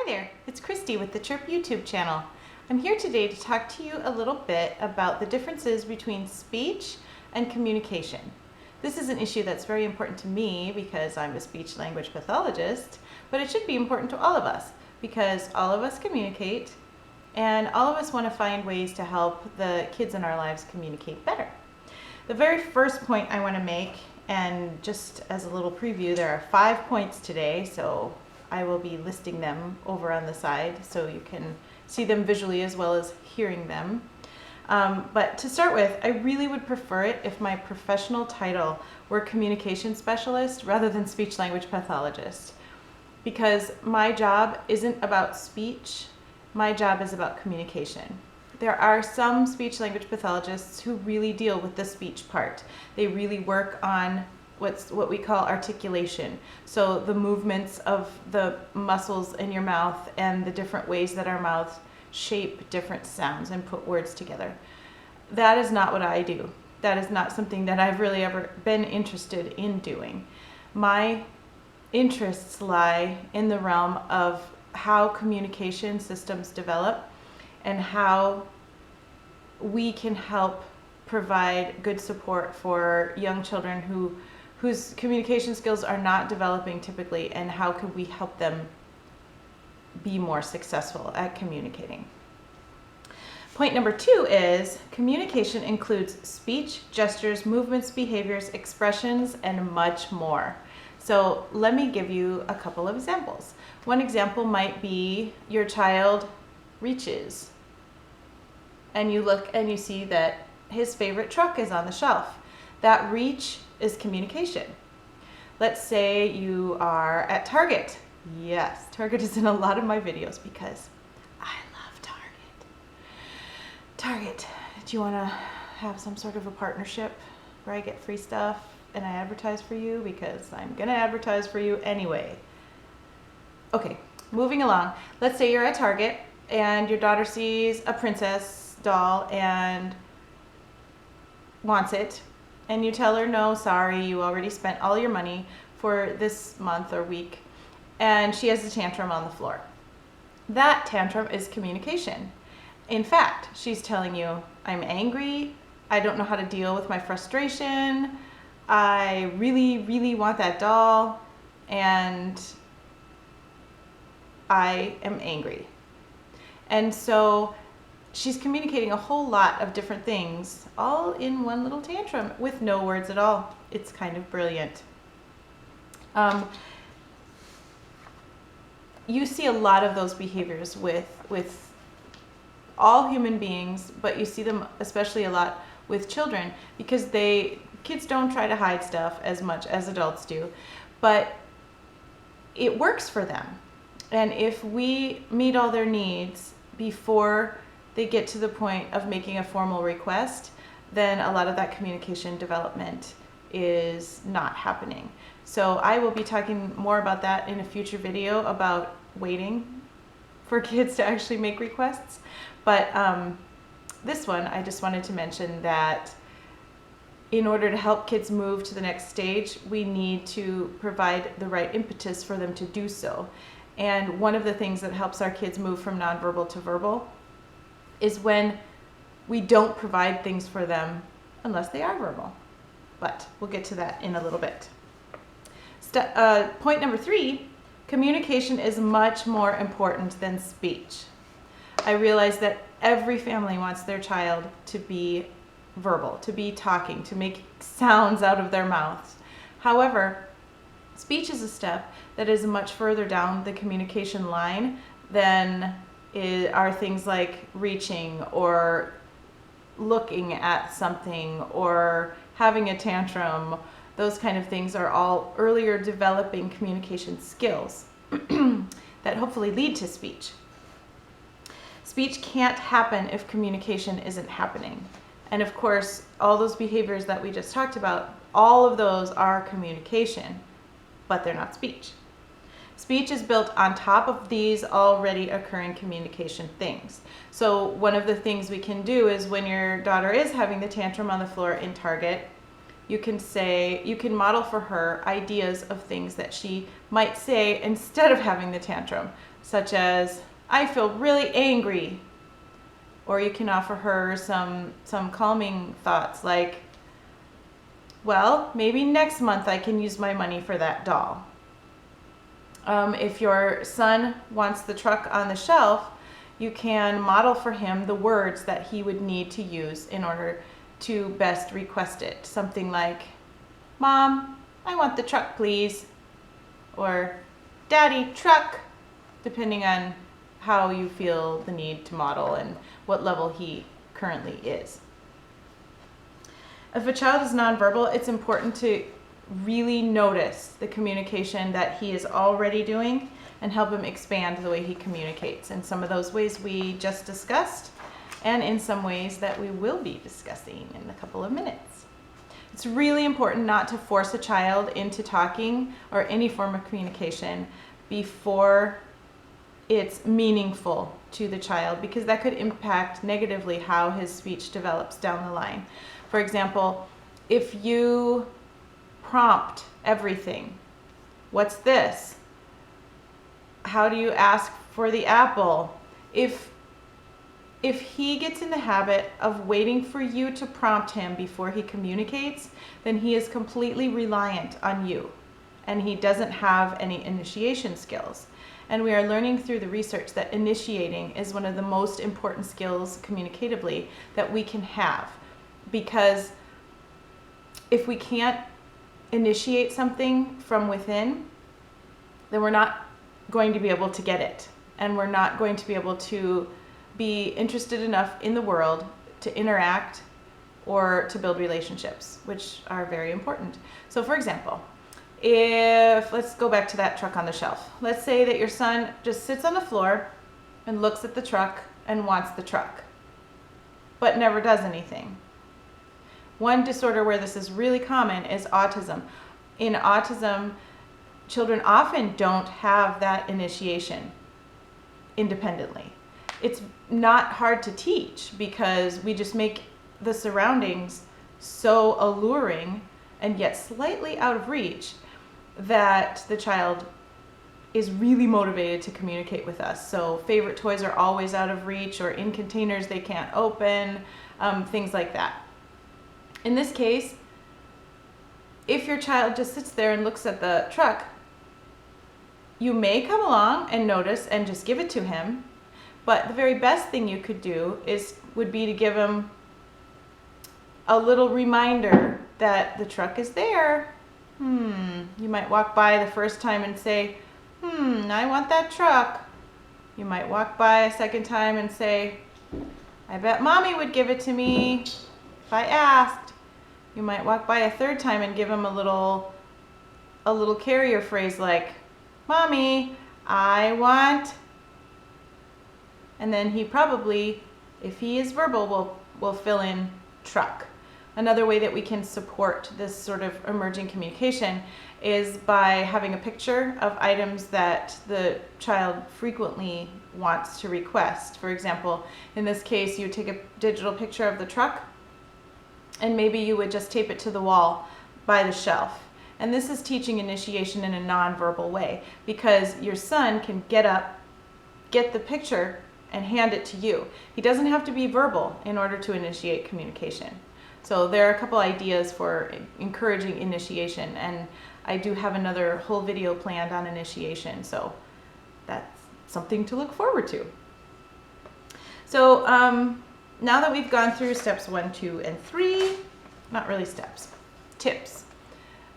Hi there, it's Christy with the Chirp YouTube channel. I'm here today to talk to you a little bit about the differences between speech and communication. This is an issue that's very important to me because I'm a speech language pathologist, but it should be important to all of us because all of us communicate and all of us want to find ways to help the kids in our lives communicate better. The very first point I want to make, and just as a little preview, there are 5 points today, so I will be listing them over on the side so you can see them visually as well as hearing them. But to start with, I really would prefer it if my professional title were communication specialist rather than speech language pathologist, because my job isn't about speech, my job is about communication. There are some speech language pathologists who really deal with the speech part. They really work on what we call articulation. So the movements of the muscles in your mouth and the different ways that our mouths shape different sounds and put words together. That is not what I do. That is not something that I've really ever been interested in doing. My interests lie in the realm of how communication systems develop and how we can help provide good support for young children whose communication skills are not developing typically, and how could we help them be more successful at communicating. Point number 2 is communication includes speech, gestures, movements, behaviors, expressions, and much more. So let me give you a couple of examples. One example might be your child reaches and you look and you see that his favorite truck is on the shelf. That reach is communication. Let's say you are at Target. Yes, Target is in a lot of my videos because I love Target. Target, do you want to have some sort of a partnership where I get free stuff and I advertise for you? Because I'm going to advertise for you anyway. Okay, moving along. Let's say you're at Target and your daughter sees a princess doll and wants it, and you tell her, no, sorry, you already spent all your money for this month or week, and she has a tantrum on the floor. That tantrum is communication. In fact, she's telling you, I'm angry, I don't know how to deal with my frustration, I really, really want that doll, and I am angry. And so she's communicating a whole lot of different things all in one little tantrum with no words at all. It's kind of brilliant. You see a lot of those behaviors with all human beings, but you see them especially a lot with children because kids don't try to hide stuff as much as adults do, but it works for them. And if we meet all their needs before they get to the point of making a formal request, then a lot of that communication development is not happening. So I will be talking more about that in a future video about waiting for kids to actually make requests. But this one, I just wanted to mention that in order to help kids move to the next stage, we need to provide the right impetus for them to do so. And one of the things that helps our kids move from nonverbal to verbal is when we don't provide things for them unless they are verbal. But we'll get to that in a little bit. Point number 3, communication is much more important than speech. I realize that every family wants their child to be verbal, to be talking, to make sounds out of their mouths. However, speech is a step that is much further down the communication line than are things like reaching or looking at something or having a tantrum. Those kind of things are all earlier developing communication skills that hopefully lead to speech. Speech can't happen if communication isn't happening. And of course, all those behaviors that we just talked about, all of those are communication, but they're not speech. Speech is built on top of these already occurring communication things. So one of the things we can do is when your daughter is having the tantrum on the floor in Target, you can model for her ideas of things that she might say instead of having the tantrum. such as, I feel really angry. Or you can offer her some calming thoughts like, well, maybe next month I can use my money for that doll. If your son wants the truck on the shelf, you can model for him the words that he would need to use in order to best request it. Something like, Mom, I want the truck, please. Or, Daddy, truck, depending on how you feel the need to model and what level he currently is. If a child is nonverbal, it's important to really notice the communication that he is already doing and help him expand the way he communicates in some of those ways we just discussed and in some ways that we will be discussing in a couple of minutes. It's really important not to force a child into talking or any form of communication before it's meaningful to the child, because that could impact negatively how his speech develops down the line. For example, if you prompt everything, what's this? How do you ask for the apple? If he gets in the habit of waiting for you to prompt him before he communicates, then he is completely reliant on you and he doesn't have any initiation skills. And we are learning through the research that initiating is one of the most important skills communicatively that we can have, because if we can't initiate something from within, then we're not going to be able to get it, and we're not going to be able to be interested enough in the world to interact or to build relationships, which are very important. So for example, let's go back to that truck on the shelf. Let's say that your son just sits on the floor and looks at the truck and wants the truck, but never does anything. One disorder where this is really common is autism. In autism, children often don't have that initiation independently. It's not hard to teach because we just make the surroundings so alluring and yet slightly out of reach that the child is really motivated to communicate with us. So favorite toys are always out of reach or in containers they can't open, things like that. In this case, if your child just sits there and looks at the truck, you may come along and notice and just give it to him, but the very best thing you could do would be to give him a little reminder that the truck is there. You might walk by the first time and say, I want that truck. You might walk by a second time and say, I bet Mommy would give it to me if I asked. You might walk by a third time and give him a little carrier phrase like, Mommy, I want. And then he probably, if he is verbal, will fill in truck. Another way that we can support this sort of emerging communication is by having a picture of items that the child frequently wants to request. For example, in this case, you take a digital picture of the truck and maybe you would just tape it to the wall by the shelf. And this is teaching initiation in a nonverbal way, because your son can get up, get the picture, and hand it to you. He doesn't have to be verbal in order to initiate communication. So there are a couple ideas for encouraging initiation, and I do have another whole video planned on initiation, so that's something to look forward to. So now that we've gone through steps 1, 2, and 3, not really steps, tips.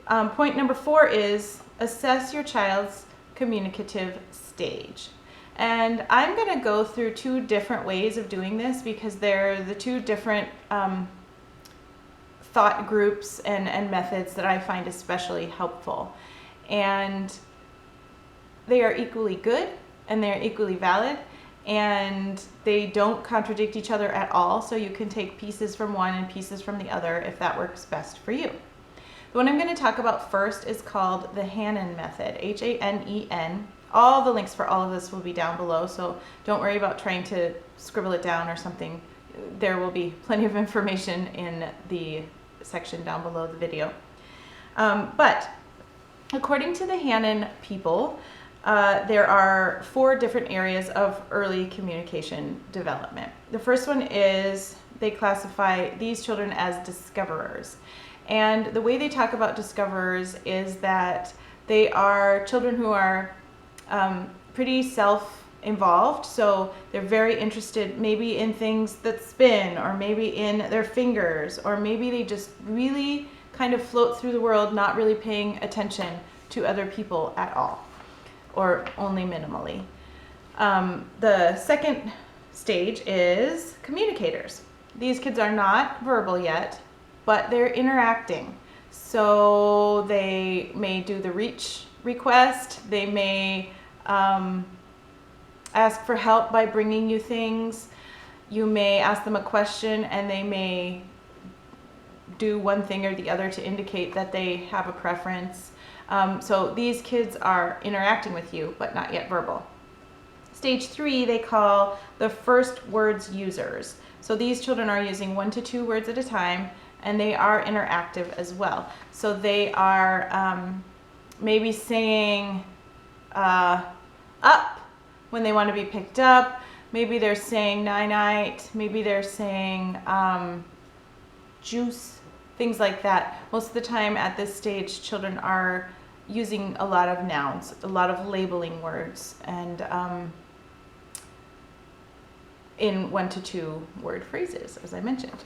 Point number 4 is assess your child's communicative stage. And I'm going to go through 2 different ways of doing this because they're the 2 different thought groups and methods that I find especially helpful. And they are equally good and they're equally valid, and they don't contradict each other at all, so you can take pieces from one and pieces from the other if that works best for you. The one I'm going to talk about first is called the Hannan Method, H-A-N-E-N. All the links for all of this will be down below, so don't worry about trying to scribble it down or something. There will be plenty of information in the section down below the video. But according to the Hannan people, there are 4 different areas of early communication development. The first one is they classify these children as discoverers. And the way they talk about discoverers is that they are children who are pretty self-involved. So they're very interested maybe in things that spin, or maybe in their fingers, or maybe they just really kind of float through the world, not really paying attention to other people at all, or only minimally. The second stage is communicators. These kids are not verbal yet, but they're interacting. So they may do the reach request. They may ask for help by bringing you things. You may ask them a question and they may do one thing or the other to indicate that they have a preference. So these kids are interacting with you, but not yet verbal. Stage 3, they call the first words users. So these children are using 1 to 2 words at a time, and they are interactive as well. So they are maybe saying up when they want to be picked up. Maybe they're saying night-night. Maybe they're saying juice, things like that. Most of the time at this stage, children are using a lot of nouns, a lot of labeling words, and in 1 to 2 word phrases, as I mentioned.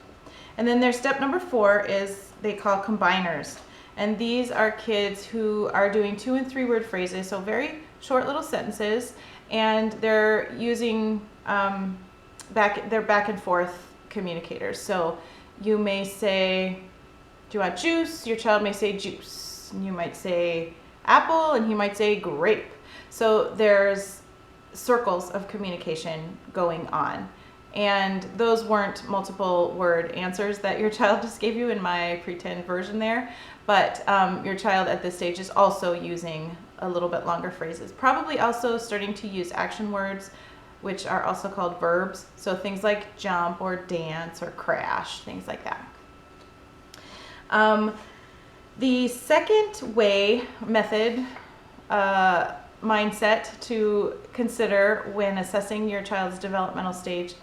And then their step number 4 is they call combiners. And these are kids who are doing 2 and 3 word phrases, so very short little sentences, and they're using they're back and forth communicators. So you may say, do you want juice? Your child may say juice. And you might say apple, and he might say grape. So there's circles of communication going on. And those weren't multiple word answers that your child just gave you in my pretend version there, but your child at this stage is also using a little bit longer phrases. Probably also starting to use action words, which are also called verbs. So things like jump or dance or crash, things like that. The second method, mindset to consider when assessing your child's developmental stage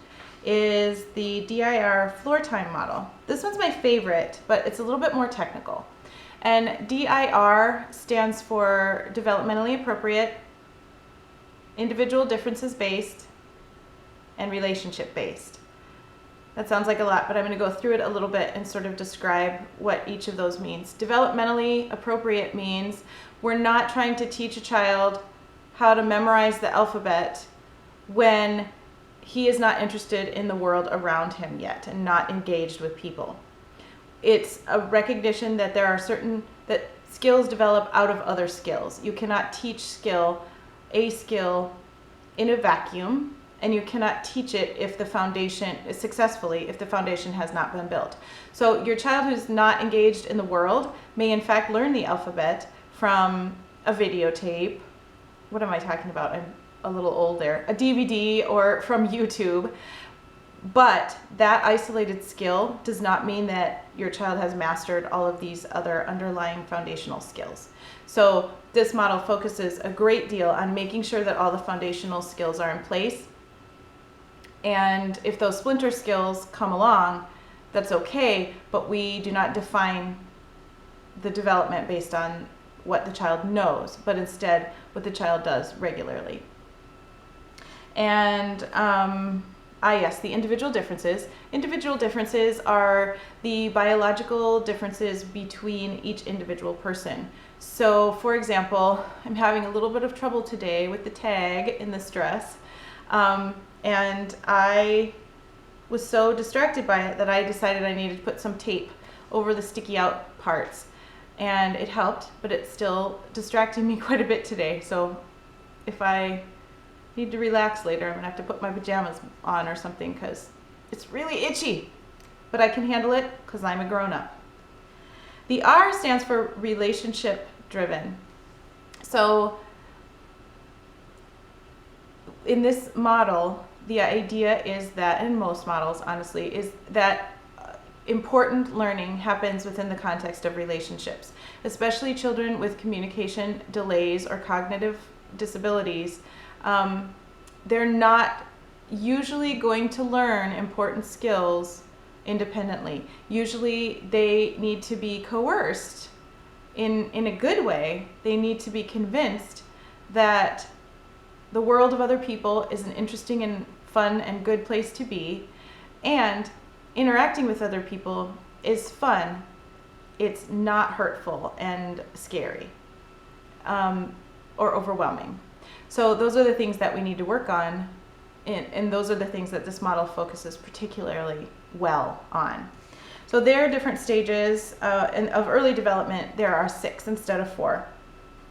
is the DIR floor time model. This one's my favorite, but it's a little bit more technical. And DIR stands for developmentally appropriate, individual differences based, and relationship based. That sounds like a lot, but I'm going to go through it a little bit and sort of describe what each of those means. Developmentally appropriate means we're not trying to teach a child how to memorize the alphabet when he is not interested in the world around him yet and not engaged with people. It's a recognition that there are that skills develop out of other skills. You cannot teach a skill in a vacuum, and you cannot teach it if the foundation has not been built. So your child who's not engaged in the world may in fact learn the alphabet from a videotape. What am I talking about? I'm a little old there. A DVD or from YouTube. But that isolated skill does not mean that your child has mastered all of these other underlying foundational skills. So this model focuses a great deal on making sure that all the foundational skills are in place. And if those splinter skills come along, that's okay, but we do not define the development based on what the child knows, but instead what the child does regularly. And yes, the individual differences. Individual differences are the biological differences between each individual person. So, for example, I'm having a little bit of trouble today with the tag in this dress, and I was so distracted by it that I decided I needed to put some tape over the sticky out parts, and it helped, but it's still distracting me quite a bit today. So if I need to relax later, I'm gonna have to put my pajamas on or something because it's really itchy, but I can handle it because I'm a grown-up. The R stands for relationship driven. So in this model, the idea is that, in most models honestly, is that important learning happens within the context of relationships, especially children with communication delays or cognitive disabilities, they're not usually going to learn important skills independently. Usually they need to be coerced in a good way. They need to be convinced that the world of other people is an interesting and fun and good place to be, and interacting with other people is fun. It's not hurtful and scary or overwhelming. So those are the things that we need to work on, and those are the things that this model focuses particularly well on. So there are different stages of early development. There are 6 instead of 4.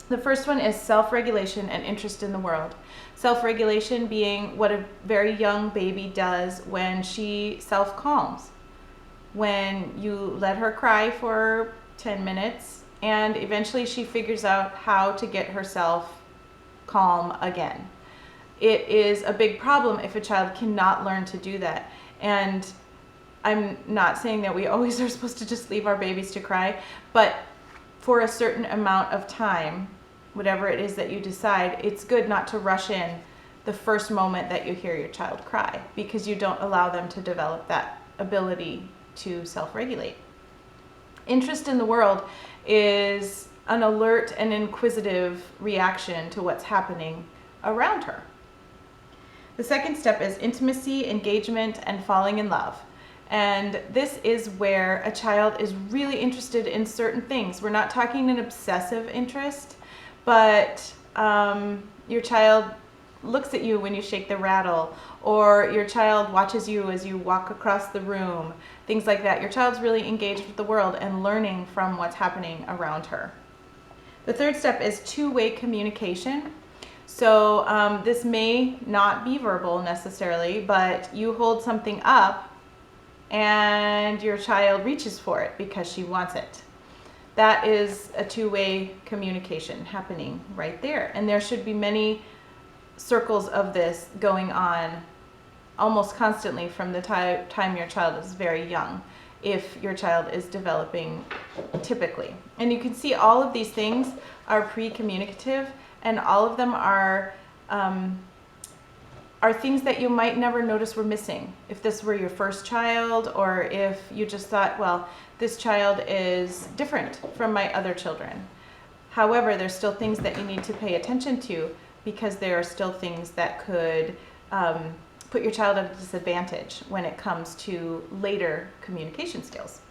The first one is self-regulation and interest in the world. Self-regulation being what a very young baby does when she self-calms. When you let her cry for 10 minutes and eventually she figures out how to get herself calm again. It is a big problem if a child cannot learn to do that. And I'm not saying that we always are supposed to just leave our babies to cry, but for a certain amount of time, whatever it is that you decide, it's good not to rush in the first moment that you hear your child cry, because you don't allow them to develop that ability to self-regulate. Interest in the world is an alert and inquisitive reaction to what's happening around her. The second step is intimacy, engagement, and falling in love. And this is where a child is really interested in certain things. We're not talking an obsessive interest, but your child looks at you when you shake the rattle, or your child watches you as you walk across the room, things like that. Your child's really engaged with the world and learning from what's happening around her. The third step is two-way communication. So this may not be verbal necessarily, but you hold something up and your child reaches for it because she wants it. That is a two-way communication happening right there. And there should be many circles of this going on almost constantly from the time your child is very young, if your child is developing typically. And you can see all of these things are pre-communicative, and all of them are things that you might never notice were missing if this were your first child, or if you just thought, well, this child is different from my other children. However, there's still things that you need to pay attention to, because there are still things that could put your child at a disadvantage when it comes to later communication skills.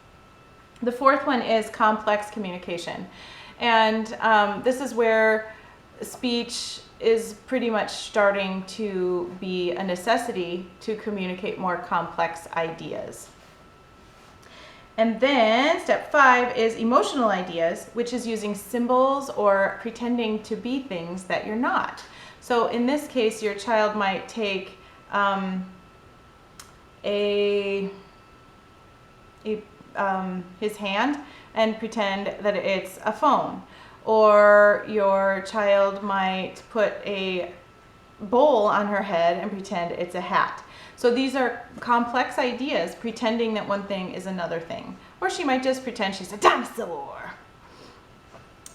The fourth one is complex communication. And this is where speech is pretty much starting to be a necessity to communicate more complex ideas. And then step 5 is emotional ideas, which is using symbols or pretending to be things that you're not. So in this case, your child might take his hand and pretend that it's a phone. Or your child might put a bowl on her head and pretend it's a hat. So these are complex ideas, pretending that one thing is another thing. Or she might just pretend she's a dinosaur.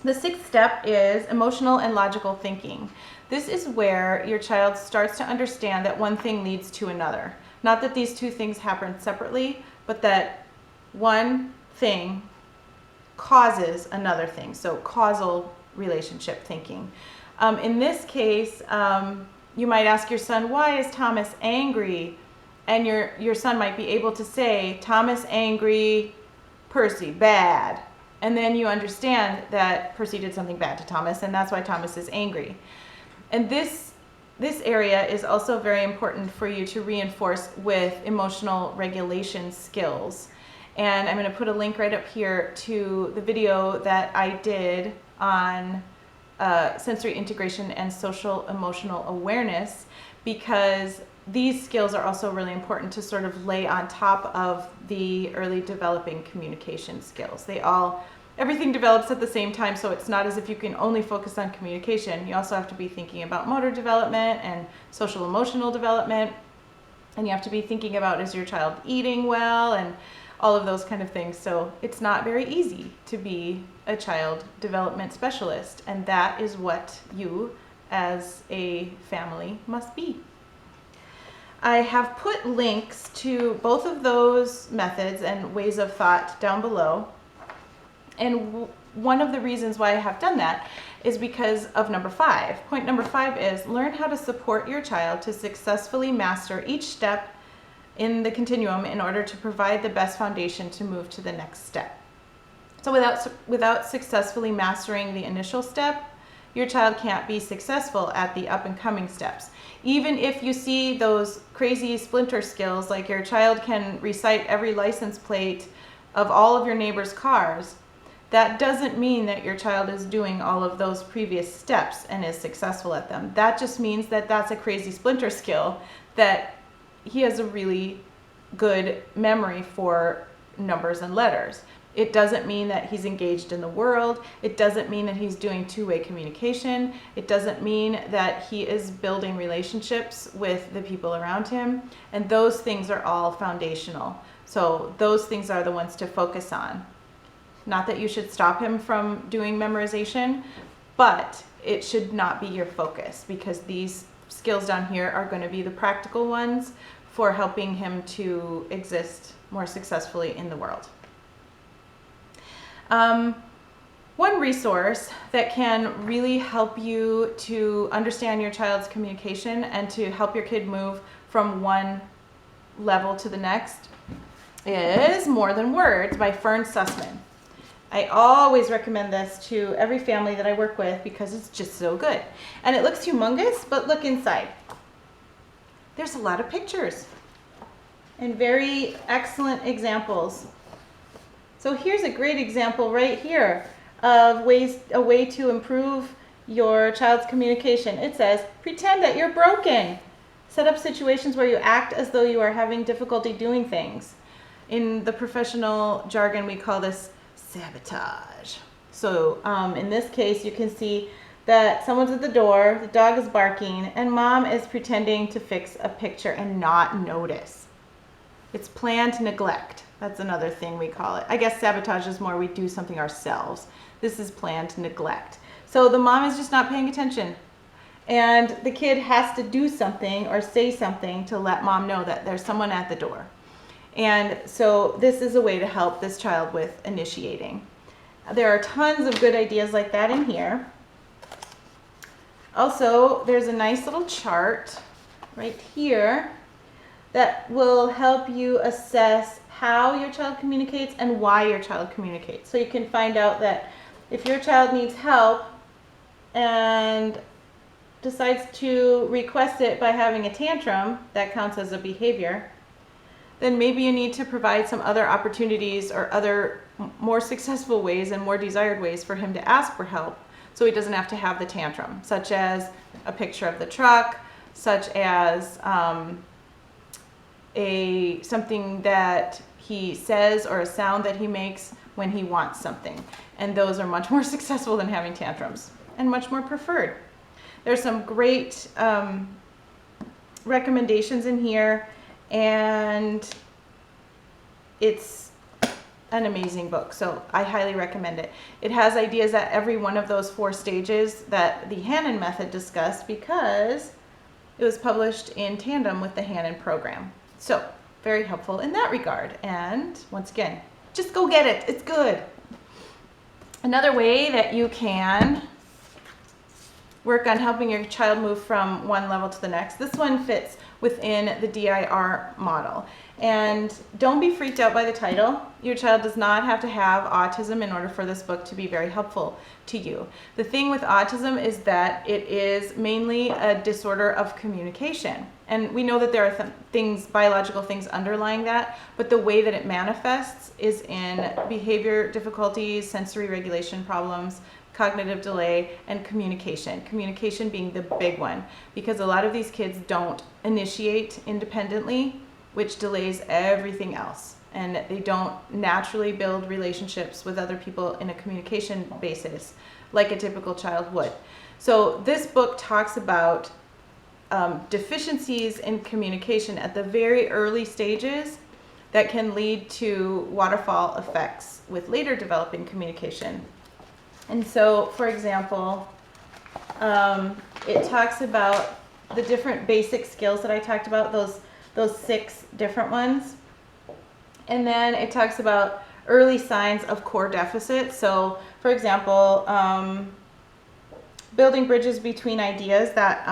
The 6th step is emotional and logical thinking. This is where your child starts to understand that one thing leads to another. Not that these two things happen separately, but that one thing causes another thing. So causal relationship thinking. In this case, you might ask your son, why is Thomas angry? And your son might be able to say, Thomas angry, Percy bad. And then you understand that Percy did something bad to Thomas, and that's why Thomas is angry. And this area is also very important for you to reinforce with emotional regulation skills. And I'm going to put a link right up here to the video that I did on sensory integration and social emotional awareness, because these skills are also really important to sort of lay on top of the early developing communication skills. Everything develops at the same time, so it's not as if you can only focus on communication. You also have to be thinking about motor development and social emotional development, and you have to be thinking about, is your child eating well, and all of those kind of things. So it's not very easy to be a child development specialist, and that is what you as a family must be. I have put links to both of those methods and ways of thought down below. And one of the reasons why I have done that is because of number 5. Point number 5 is learn how to support your child to successfully master each step in the continuum in order to provide the best foundation to move to the next step. So without successfully mastering the initial step, your child can't be successful at the up and coming steps. Even if you see those crazy splinter skills, like your child can recite every license plate of all of your neighbor's cars, that doesn't mean that your child is doing all of those previous steps and is successful at them. That just means that that's a crazy splinter skill, that he has a really good memory for numbers and letters. It doesn't mean that he's engaged in the world. It doesn't mean that he's doing two-way communication. It doesn't mean that he is building relationships with the people around him. And those things are all foundational. So those things are the ones to focus on. Not that you should stop him from doing memorization, but it should not be your focus, because these skills down here are going to be the practical ones for helping him to exist more successfully in the world. One resource that can really help you to understand your child's communication and to help your kid move from one level to the next is More Than Words by Fern Sussman. I always recommend this to every family that I work with because it's just so good. And it looks humongous, but look inside. There's a lot of pictures and very excellent examples. So here's a great example right here of a way to improve your child's communication. It says, pretend that you're broken. Set up situations where you act as though you are having difficulty doing things. In the professional jargon, we call this sabotage. So in this case, you can see that someone's at the door, the dog is barking, and mom is pretending to fix a picture and not notice. It's planned neglect. That's another thing we call it. I guess sabotage is more we do something ourselves. This is planned neglect. So the mom is just not paying attention. And the kid has to do something or say something to let mom know that there's someone at the door. And so this is a way to help this child with initiating. There are tons of good ideas like that in here. Also, there's a nice little chart right here that will help you assess how your child communicates and why your child communicates. So you can find out that if your child needs help and decides to request it by having a tantrum, that counts as a behavior, then maybe you need to provide some other opportunities or other more successful ways and more desired ways for him to ask for help so he doesn't have to have the tantrum, such as a picture of the truck, such as something that he says or a sound that he makes when he wants something. And those are much more successful than having tantrums and much more preferred. There's some great recommendations in here, and it's an amazing book, so I highly recommend it. It has ideas at every one of those 4 stages that the Hanen Method discussed because it was published in tandem with the Hanen Program. So very helpful in that regard. And once again, just go get it. It's good. Another way that you can work on helping your child move from one level to the next. This one fits within the DIR model. And don't be freaked out by the title. Your child does not have to have autism in order for this book to be very helpful to you. The thing with autism is that it is mainly a disorder of communication. And we know that there are things, biological things underlying that, but the way that it manifests is in behavior difficulties, sensory regulation problems, cognitive delay, and communication. Communication being the big one, because a lot of these kids don't initiate independently, which delays everything else. And they don't naturally build relationships with other people in a communication basis like a typical child would. So this book talks about deficiencies in communication at the very early stages that can lead to waterfall effects with later developing communication. And so, for example, it talks about the different basic skills that I talked about, those 6 different ones. And then it talks about early signs of core deficit. So, for example, building bridges between ideas, that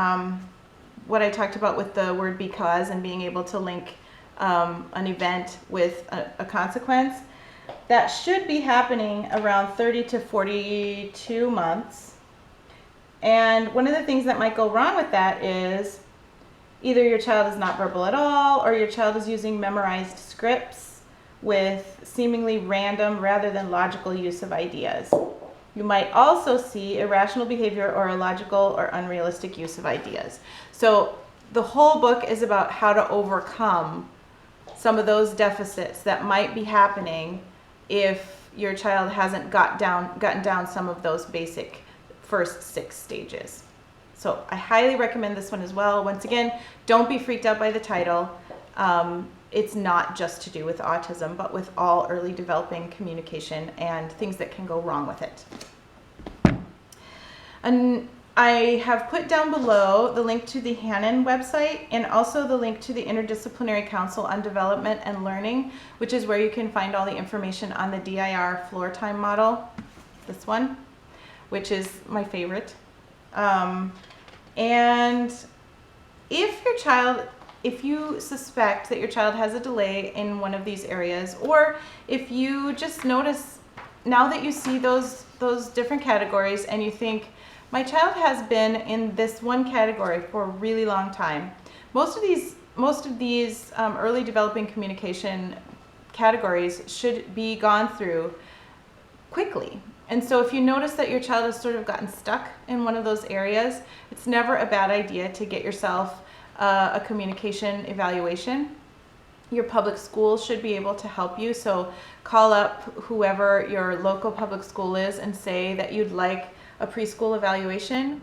what I talked about with the word because and being able to link an event with a consequence. That should be happening around 30 to 42 months. And one of the things that might go wrong with that is either your child is not verbal at all, or your child is using memorized scripts with seemingly random rather than logical use of ideas. You might also see irrational behavior or illogical or unrealistic use of ideas. So the whole book is about how to overcome some of those deficits that might be happening if your child hasn't gotten down some of those basic first 6 stages. So I highly recommend this one as well. Once again, don't be freaked out by the title. It's not just to do with autism, but with all early developing communication and things that can go wrong with it. And I have put down below the link to the Hanen website and also the link to the Interdisciplinary Council on Development and Learning, which is where you can find all the information on the DIR floor time model, this one, which is my favorite. And if you suspect that your child has a delay in one of these areas, or if you just notice now that you see those different categories and you think, my child has been in this one category for a really long time. Most of these early developing communication categories should be gone through quickly. And so if you notice that your child has sort of gotten stuck in one of those areas, it's never a bad idea to get yourself a communication evaluation. Your public school should be able to help you. So call up whoever your local public school is and say that you'd like a preschool evaluation.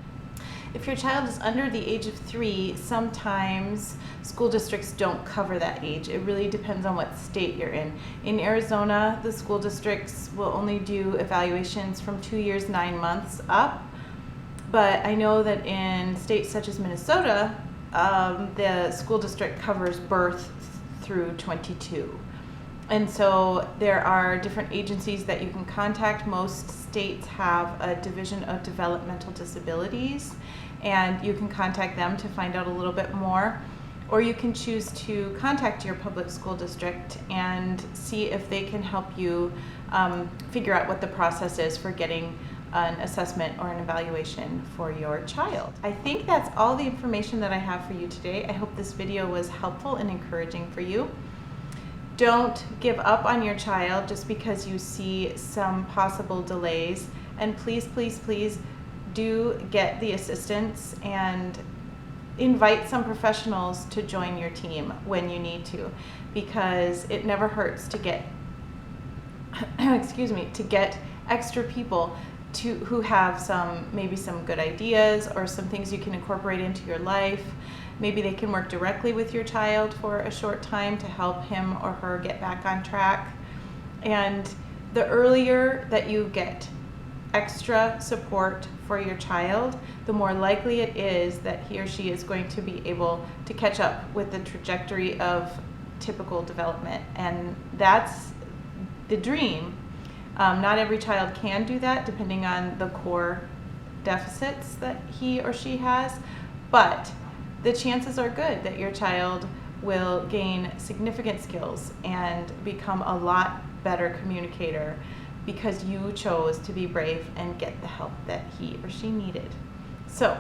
If your child is under the age of 3, sometimes school districts don't cover that age. It really depends on what state you're in. In Arizona, the school districts will only do evaluations from 2 years, 9 months up. But I know that in states such as Minnesota, the school district covers birth through 22. And so there are different agencies that you can contact. Most states have a division of developmental disabilities, and you can contact them to find out a little bit more. Or you can choose to contact your public school district and see if they can help you figure out what the process is for getting an assessment or an evaluation for your child. I think that's all the information that I have for you today. I hope this video was helpful and encouraging for you. Don't give up on your child just because you see some possible delays. And please, please, please do get the assistance and invite some professionals to join your team when you need to, because it never hurts to get, to get extra people who have maybe some good ideas or some things you can incorporate into your life. Maybe they can work directly with your child for a short time to help him or her get back on track. And the earlier that you get extra support for your child, the more likely it is that he or she is going to be able to catch up with the trajectory of typical development. And that's the dream. Not every child can do that, depending on the core deficits that he or she has, but the chances are good that your child will gain significant skills and become a lot better communicator because you chose to be brave and get the help that he or she needed. So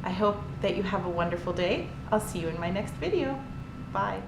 I hope that you have a wonderful day. I'll see you in my next video. Bye.